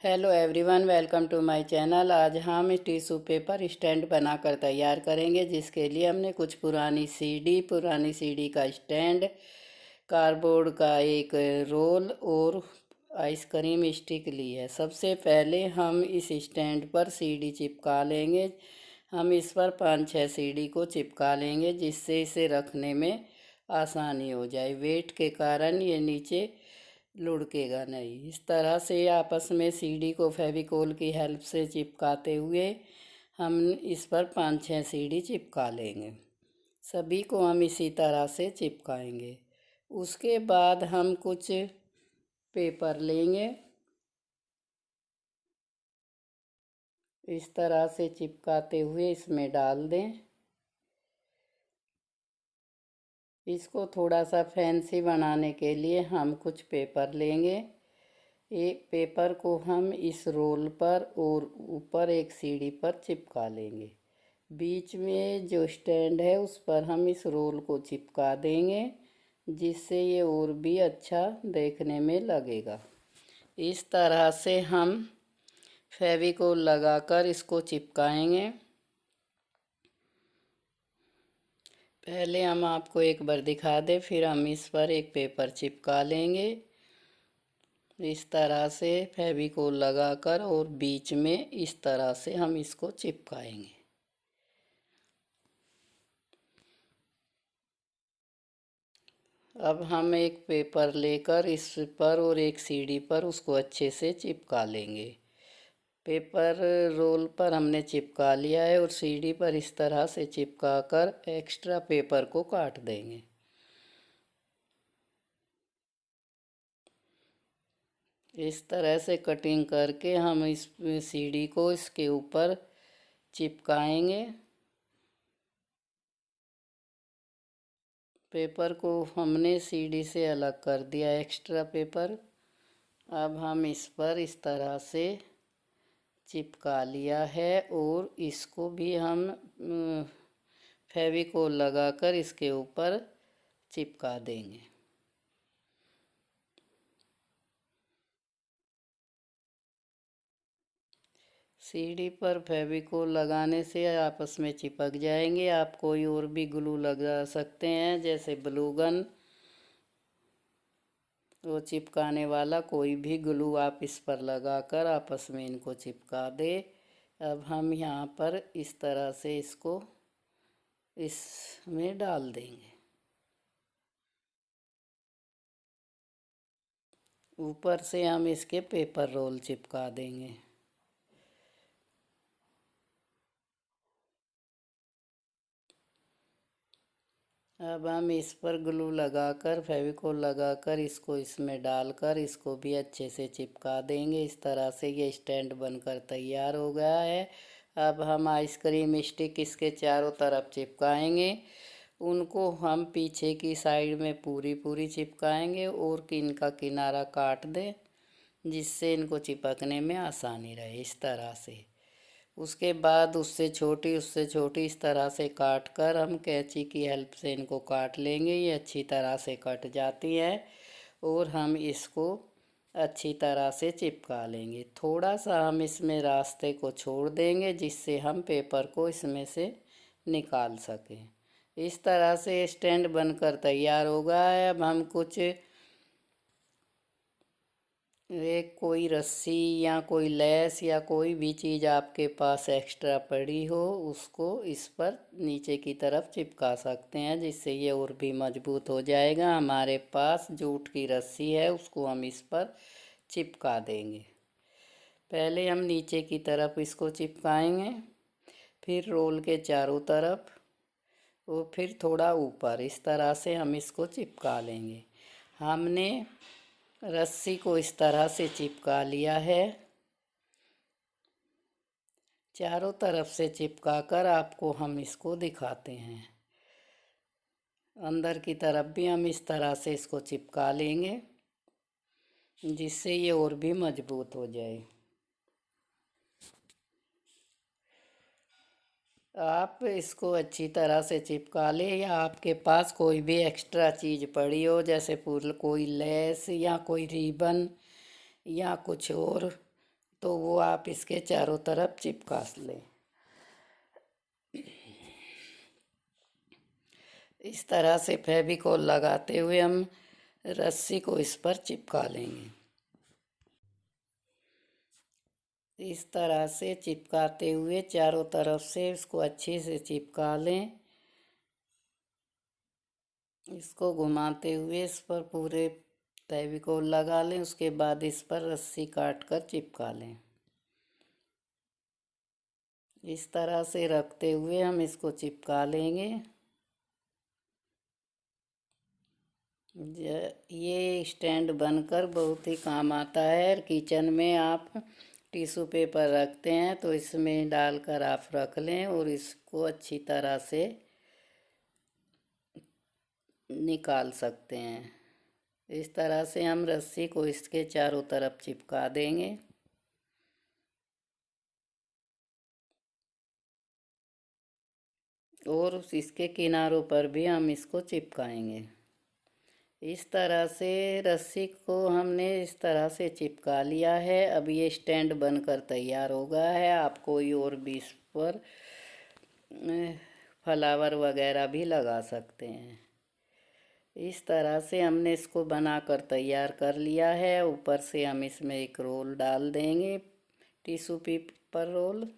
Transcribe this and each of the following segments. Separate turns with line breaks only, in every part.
Hello everyone, welcome to my channel. आज हम tissue paper stand बनाकर तैयार करेंगे, जिसके लिए हमने कुछ पुरानी सीडी का स्टैंड, कार्डबोर्ड का एक रोल और आइसक्रीम स्टिक ली है। सबसे पहले हम इस स्टैंड पर सीडी चिपका लेंगे। हम इस पर 5-6 सीडी को चिपका लेंगे, जिससे इसे रखने में आसानी हो जाए। वेट के कारण ये नीचे लुढ़केगा नहीं। इस तरह से आपस में सीडी को फेविकोल की हेल्प से चिपकाते हुए हम इस पर 5-6 सीडी चिपका लेंगे। सभी को हम इसी तरह से चिपकाएंगे। उसके बाद हम कुछ पेपर लेंगे, इस तरह से चिपकाते हुए इसमें डाल दें। इसको थोड़ा सा फैंसी बनाने के लिए हम कुछ पेपर लेंगे। एक पेपर को हम इस रोल पर और ऊपर एक सीढ़ी पर चिपका लेंगे। बीच में जो स्टैंड है उस पर हम इस रोल को चिपका देंगे, जिससे ये और भी अच्छा देखने में लगेगा। इस तरह से हम फेविकोल लगाकर इसको चिपकाएंगे। पहले हम आपको एक बार दिखा दें, फिर हम इस पर एक पेपर चिपका लेंगे इस तरह से फेविकोल लगाकर, और बीच में इस तरह से हम इसको चिपकाएंगे। अब हम एक पेपर लेकर इस पर और एक सीढ़ी पर उसको अच्छे से चिपका लेंगे। पेपर रोल पर हमने चिपका लिया है और सीढ़ी पर इस तरह से चिपका कर एक्स्ट्रा पेपर को काट देंगे। इस तरह से कटिंग करके हम इस सीढ़ी को इसके ऊपर चिपकाएंगे। पेपर को हमने सीढ़ी से अलग कर दिया, एक्स्ट्रा पेपर। अब हम इस पर इस तरह से चिपका लिया है और इसको भी हम फेविकोल लगाकर इसके ऊपर चिपका देंगे। सीढ़ी पर फेविकोल लगाने से आपस में चिपक जाएंगे। आप कोई और भी ग्लू लगा सकते हैं, जैसे ग्लू गन, वो चिपकाने वाला कोई भी ग्लू आप इस पर लगाकर आपस में इनको चिपका दे। अब हम यहाँ पर इस तरह से इसको इसमें डाल देंगे। ऊपर से हम इसके पेपर रोल चिपका देंगे। अब हम इस पर ग्लू लगाकर, फेविकोल लगाकर इसको इसमें डालकर इसको भी अच्छे से चिपका देंगे। इस तरह से ये स्टैंड बनकर तैयार हो गया है। अब हम आइसक्रीम स्टिक इसके चारों तरफ चिपकाएंगे। उनको हम पीछे की साइड में पूरी पूरी चिपकाएंगे और इनका किनारा काट दें, जिससे इनको चिपकने में आसानी रहे। इस तरह से उसके बाद उससे छोटी इस तरह से काट कर हम कैंची की हेल्प से इनको काट लेंगे। ये अच्छी तरह से कट जाती है और हम इसको अच्छी तरह से चिपका लेंगे। थोड़ा सा हम इसमें रास्ते को छोड़ देंगे, जिससे हम पेपर को इसमें से निकाल सकें। इस तरह से स्टैंड बनकर तैयार हो गया है। अब हम कुछ एक कोई रस्सी या कोई लेस या कोई भी चीज़ आपके पास एक्स्ट्रा पड़ी हो, उसको इस पर नीचे की तरफ चिपका सकते हैं, जिससे ये और भी मजबूत हो जाएगा। हमारे पास जूट की रस्सी है, उसको हम इस पर चिपका देंगे। पहले हम नीचे की तरफ इसको चिपकाएंगे, फिर रोल के चारों तरफ और फिर थोड़ा ऊपर। इस तरह से हम इसको चिपका लेंगे। हमने रस्सी को इस तरह से चिपका लिया है। चारों तरफ से चिपका कर आपको हम इसको दिखाते हैं। अंदर की तरफ भी हम इस तरह से इसको चिपका लेंगे, जिससे ये और भी मजबूत हो जाए। आप इसको अच्छी तरह से चिपका लें, या आपके पास कोई भी एक्स्ट्रा चीज़ पड़ी हो, जैसे कोई लेस या कोई रिबन या कुछ और तो वो आप इसके चारों तरफ चिपका लें। इस तरह से फेविकोल लगाते हुए हम रस्सी को इस पर चिपका लेंगे। इस तरह से चिपकाते हुए चारों तरफ से इसको अच्छे से चिपका लें। इसको घुमाते हुए इस पर पूरे फेविकोल लगा लें। उसके बाद इस पर रस्सी काट कर चिपका लें। इस तरह से रखते हुए हम इसको चिपका लेंगे। ये स्टैंड बनकर बहुत ही काम आता है। किचन में आप टिश्यू पेपर रखते हैं तो इसमें डालकर आप रख लें और इसको अच्छी तरह से निकाल सकते हैं। इस तरह से हम रस्सी को इसके चारों तरफ चिपका देंगे। और इसके किनारों पर भी हम इसको चिपकाएंगे। इस तरह से रस्सी को हमने इस तरह से चिपका लिया है। अब ये स्टैंड बनकर तैयार हो गया है। आप कोई और भी इस पर फ्लावर वगैरह भी लगा सकते हैं। इस तरह से हमने इसको बनाकर तैयार कर लिया है। ऊपर से हम इसमें एक रोल डाल देंगे, टिश्यू पेपर रोल।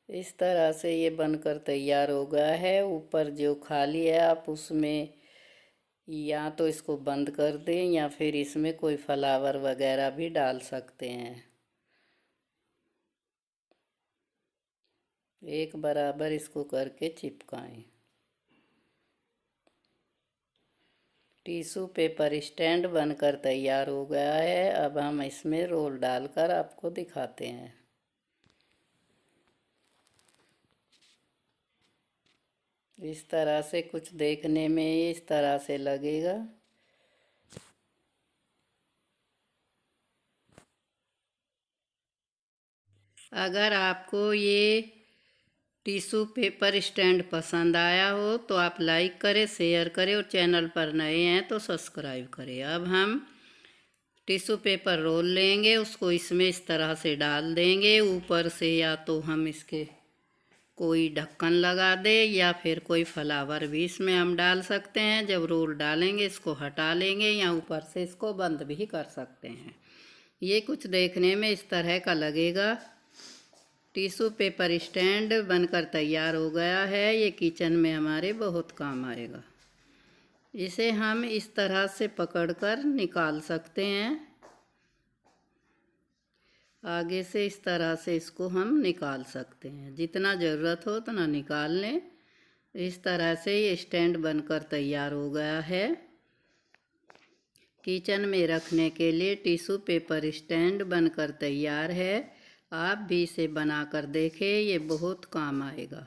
इस तरह से ये बनकर तैयार हो गया है। ऊपर जो खाली है आप उसमें या तो इसको बंद कर दें या फिर इसमें कोई फ्लावर वगैरह भी डाल सकते हैं। एक बराबर इसको करके चिपकाएं। टिश्यू पेपर स्टैंड बनकर तैयार हो गया है। अब हम इसमें रोल डालकर आपको दिखाते हैं। इस तरह से कुछ देखने में इस तरह से लगेगा। अगर आपको ये टिश्यू पेपर स्टैंड पसंद आया हो तो आप लाइक करें, शेयर करें और चैनल पर नए हैं तो सब्सक्राइब करें। अब हम टिश्यू पेपर रोल लेंगे, उसको इसमें इस तरह से डाल देंगे। ऊपर से या तो हम इसके कोई ढक्कन लगा दे या फिर कोई फ्लावर भी इसमें हम डाल सकते हैं। जब रोल डालेंगे इसको हटा लेंगे या ऊपर से इसको बंद भी कर सकते हैं। ये कुछ देखने में इस तरह का लगेगा। टिश्यू पेपर स्टैंड बनकर तैयार हो गया है। ये किचन में हमारे बहुत काम आएगा। इसे हम इस तरह से पकड़कर निकाल सकते हैं। आगे से इस तरह से इसको हम निकाल सकते हैं। जितना ज़रूरत हो उतना निकाल लें। इस तरह से ये स्टैंड बनकर तैयार हो गया है। किचन में रखने के लिए टिश्यू पेपर स्टैंड बनकर तैयार है। आप भी इसे बनाकर देखें, ये बहुत काम आएगा।